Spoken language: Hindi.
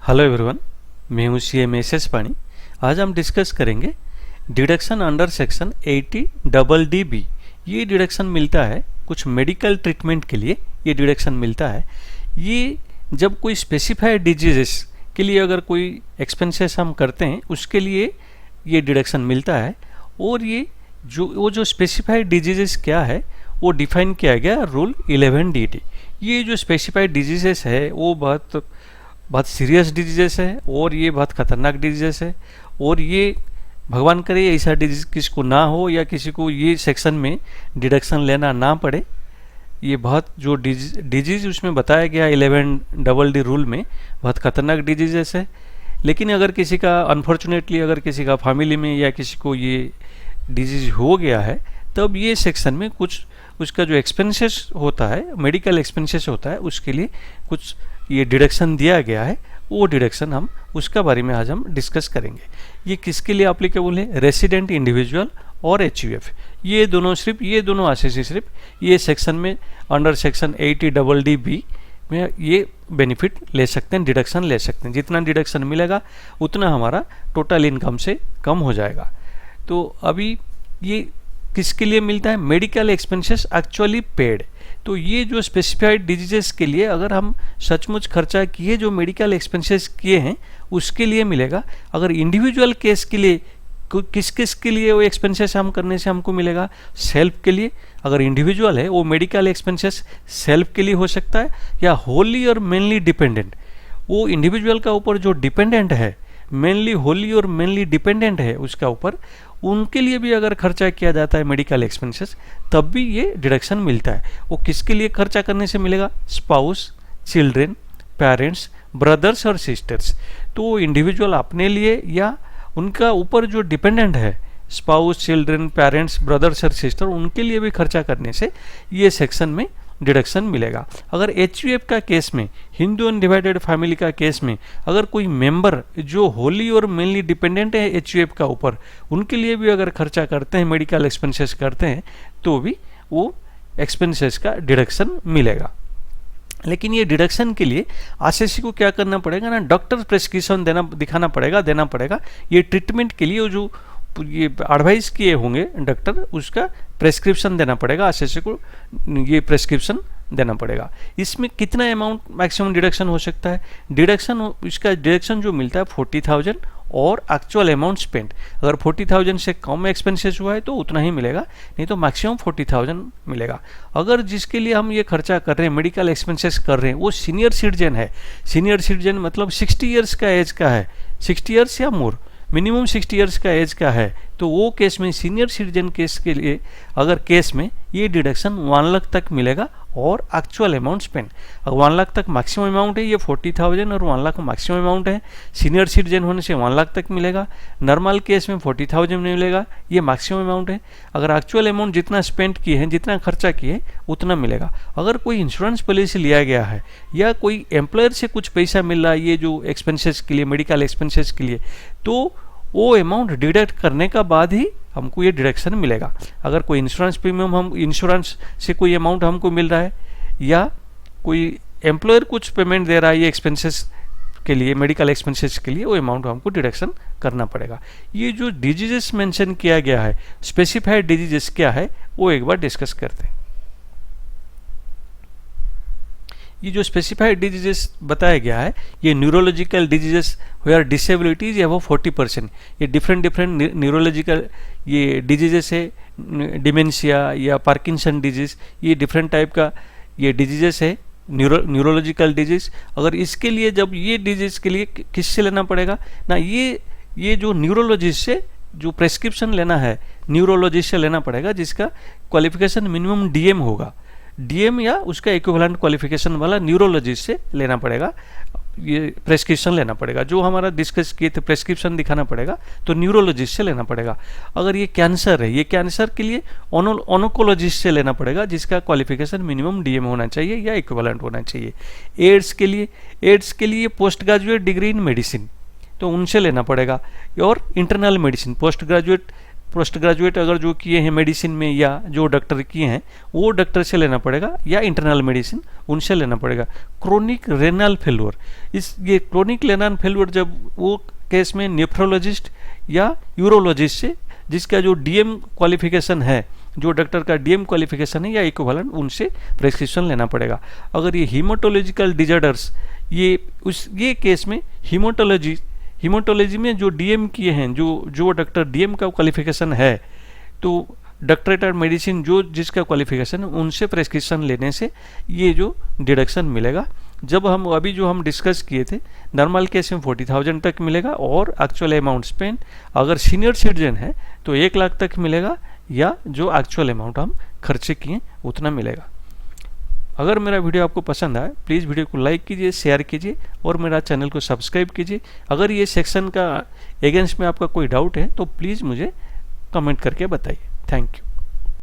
हेलो एवरीवन, मैं हूँ CMSS पानी। आज हम डिस्कस करेंगे डिडक्शन अंडर सेक्शन 80DD। ये डिडक्शन मिलता है कुछ मेडिकल ट्रीटमेंट के लिए। ये डिडक्शन मिलता है ये जब कोई स्पेसिफाइड डिजीजेस के लिए अगर कोई एक्सपेंसेस हम करते हैं उसके लिए ये डिडक्शन मिलता है। और ये जो स्पेसिफाइड डिजीजेस क्या है वो डिफाइन किया गया रूल 11DD। ये जो स्पेसिफाइड डिजीजेस है वो बहुत सीरियस डिजीजेस है और ये बहुत खतरनाक डिजीजेस है। और ये भगवान करे ऐसा डिजीज किसी को ना हो या किसी को ये सेक्शन में डिडक्शन लेना ना पड़े। ये बहुत जो डिजीज उसमें बताया गया 11DD रूल में बहुत खतरनाक डिजीजेस है। लेकिन अगर किसी का अनफॉर्चुनेटली अगर किसी का फैमिली में या किसी को ये डिजीज हो गया है तब ये सेक्शन में कुछ उसका जो एक्सपेंसेस होता है, मेडिकल एक्सपेंसेस होता है, उसके लिए कुछ ये डिडक्शन दिया गया है। वो डिडक्शन हम उसका बारे में आज हम डिस्कस करेंगे। ये किसके लिए एप्लीकेबल है? रेसिडेंट इंडिविजुअल और HUF। ये दोनों आरसीसी सिर्फ ये सेक्शन में अंडर सेक्शन 80DD में ये बेनिफिट ले सकते हैं, डिडक्शन ले सकते हैं। जितना डिडक्शन मिलेगा उतना हमारा टोटल इनकम से कम हो जाएगा। तो अभी ये किसके लिए मिलता है? Medical expenses actually paid. तो ये जो स्पेसिफाइड डिजीजेस के लिए अगर हम सचमुच खर्चा किए, जो मेडिकल एक्सपेंसेस किए हैं उसके लिए मिलेगा। अगर इंडिविजुअल केस के लिए किस किस के लिए वो एक्सपेंसेस हम करने से हमको मिलेगा? सेल्फ के लिए। अगर इंडिविजुअल है वो मेडिकल एक्सपेंसेस सेल्फ के लिए हो सकता है या होली और मेनली डिपेंडेंट। वो इंडिविजुअल का ऊपर जो डिपेंडेंट है, मेनली होली और मेनली डिपेंडेंट है उसका ऊपर, उनके लिए भी अगर खर्चा किया जाता है मेडिकल एक्सपेंसेस तब भी ये डिडक्शन मिलता है। वो किसके लिए खर्चा करने से मिलेगा? स्पाउस, चिल्ड्रेन, पेरेंट्स, ब्रदर्स और सिस्टर्स। तो इंडिविजुअल अपने लिए या उनका ऊपर जो डिपेंडेंट है, स्पाउस, चिल्ड्रेन, पेरेंट्स, ब्रदर्स और सिस्टर, उनके लिए भी खर्चा करने से ये सेक्शन में डिडक्शन मिलेगा। अगर HUF का केस में, हिंदू अनडिवाइडेड फैमिली का केस में, अगर कोई मेंबर जो होली और मेनली डिपेंडेंट है HUF का ऊपर, उनके लिए भी अगर खर्चा करते हैं, मेडिकल एक्सपेंसेस करते हैं, तो भी वो एक्सपेंसेस का डिडक्शन मिलेगा। लेकिन ये डिडक्शन के लिए आरसीसी को क्या करना पड़ेगा ना, डॉक्टर प्रेस्क्रिप्शन देना पड़ेगा। ये ट्रीटमेंट के लिए जो ये एडवाइस किए होंगे डॉक्टर, उसका प्रेस्क्रिप्शन देना पड़ेगा आरसीसी को। ये प्रेस्क्रिप्शन देना पड़ेगा। इसमें कितना अमाउंट मैक्सिमम डिडक्शन हो सकता है? इसका डिडक्शन जो मिलता है 40,000 और एक्चुअल अमाउंट स्पेंड। अगर 40,000 से कम एक्सपेंसेस हुआ है तो उतना ही मिलेगा, नहीं तो मैक्सिमम 40,000 मिलेगा। अगर जिसके लिए हम ये खर्चा कर रहे हैं, मेडिकल एक्सपेंसेस कर रहे हैं, वो सीनियर सिटीजन है। सीनियर सिटीजन मतलब 60 ईयर्स का एज का है, 60 ईयर्स या मोर, मिनिमम 60 ईयर्स का एज का है, तो वो केस में, सीनियर सिटीजन केस के लिए अगर केस में ये डिडक्शन 1 लाख तक मिलेगा और एक्चुअल अमाउंट स्पेंड। अगर 1 लाख तक मैक्सिमम अमाउंट है, ये 40,000 और 1 लाख मैक्सिमम अमाउंट है। सीनियर सिटीजन होने से 1 लाख तक मिलेगा। नॉर्मल केस में 40,000 मिलेगा, ये मैक्सिमम अमाउंट है। अगर एक्चुअल अमाउंट जितना स्पेंड किए हैं, जितना खर्चा किए, उतना मिलेगा। अगर कोई इंश्योरेंस पॉलिसी लिया गया है या कोई एम्प्लॉयर से कुछ पैसा मिल रहा है ये जो एक्सपेंसेस के लिए, मेडिकल एक्सपेंसेस के लिए, तो वो अमाउंट डिडक्ट करने का बाद ही हमको ये डिडक्शन मिलेगा। अगर कोई इंश्योरेंस प्रीमियम, हम इंश्योरेंस से कोई अमाउंट हमको मिल रहा है या कोई एम्प्लॉयर कुछ पेमेंट दे रहा है ये एक्सपेंसेस के लिए, मेडिकल एक्सपेंसेस के लिए, वो अमाउंट हमको डिडक्शन करना पड़ेगा। ये जो डिजीजेस मेंशन किया गया है, स्पेसिफाइड डिजीजेस क्या है, वो एक बार डिस्कस करते हैं। ये जो स्पेसिफाइड डिजीजेस बताया गया है, ये neurological diseases where disability is above 40%। ये डिफरेंट न्यूरोलॉजिकल ये डिजीजेस है, डिमेंशिया या पार्किंसन डिजीज, ये डिफरेंट टाइप का ये डिजीजेस है, न्यूरोलॉजिकल डिजीज। अगर इसके लिए, जब ये डिजीज के लिए किससे लेना पड़ेगा ना, ये जो न्यूरोलॉजिस्ट से जो प्रेस्क्रिप्शन लेना है, न्यूरोलॉजिस्ट से लेना पड़ेगा, जिसका क्वालिफिकेशन मिनिमम DM होगा। DM या उसका इक्विवेलेंट क्वालिफिकेशन वाला न्यूरोलॉजिस्ट से लेना पड़ेगा, ये प्रेस्क्रिप्शन लेना पड़ेगा। जो हमारा डिस्कस किए थे, प्रेस्क्रिप्शन दिखाना पड़ेगा, तो न्यूरोलॉजिस्ट से लेना पड़ेगा। अगर ये कैंसर है, ये कैंसर के लिए ऑनकोलॉजिस्ट से लेना पड़ेगा, जिसका क्वालिफिकेशन मिनिमम DM होना चाहिए या इक्विवेलेंट होना चाहिए। एड्स के लिए post graduate degree in medicine, तो उनसे लेना पड़ेगा। और internal medicine, post graduate post graduate अगर जो किए हैं मेडिसिन में या जो डॉक्टर किए हैं वो डॉक्टर से लेना पड़ेगा, या इंटरनल मेडिसिन उनसे लेना पड़ेगा। क्रोनिक रेनल फेल्योर, ये क्रोनिक रेनल फेल्योर जब वो केस में नेफ्रोलॉजिस्ट या यूरोलॉजिस्ट से जिसका जो डीएम क्वालिफिकेशन है, जो डॉक्टर का डीएम क्वालिफिकेशन है या इक्विवेलेंट, उनसे प्रेस्क्रिप्शन लेना पड़ेगा। अगर ये हीमाटोलॉजिकल डिजॉर्डर्स, ये केस में हीमाटोलॉजी में जो डीएम किए हैं, जो डॉक्टर डीएम का क्वालिफिकेशन है, तो डॉक्टरेट मेडिसिन जो जिसका क्वालिफिकेशन है उनसे प्रेस्क्रिप्शन लेने से ये जो डिडक्शन मिलेगा। जब हम अभी जो हम डिस्कस किए थे, नॉर्मल केस में 40,000 तक मिलेगा और एक्चुअल अमाउंट स्पेंड अगर सीनियर सिटीजन है तो 1 लाख तक मिलेगा, या जो एक्चुअल अमाउंट हम खर्चे किए उतना मिलेगा। अगर मेरा वीडियो आपको पसंद आए प्लीज़ वीडियो को लाइक कीजिए, शेयर कीजिए और मेरा चैनल को सब्सक्राइब कीजिए। अगर ये सेक्शन का अगेंस्ट में आपका कोई डाउट है तो प्लीज़ मुझे कमेंट करके बताइए। Thank you.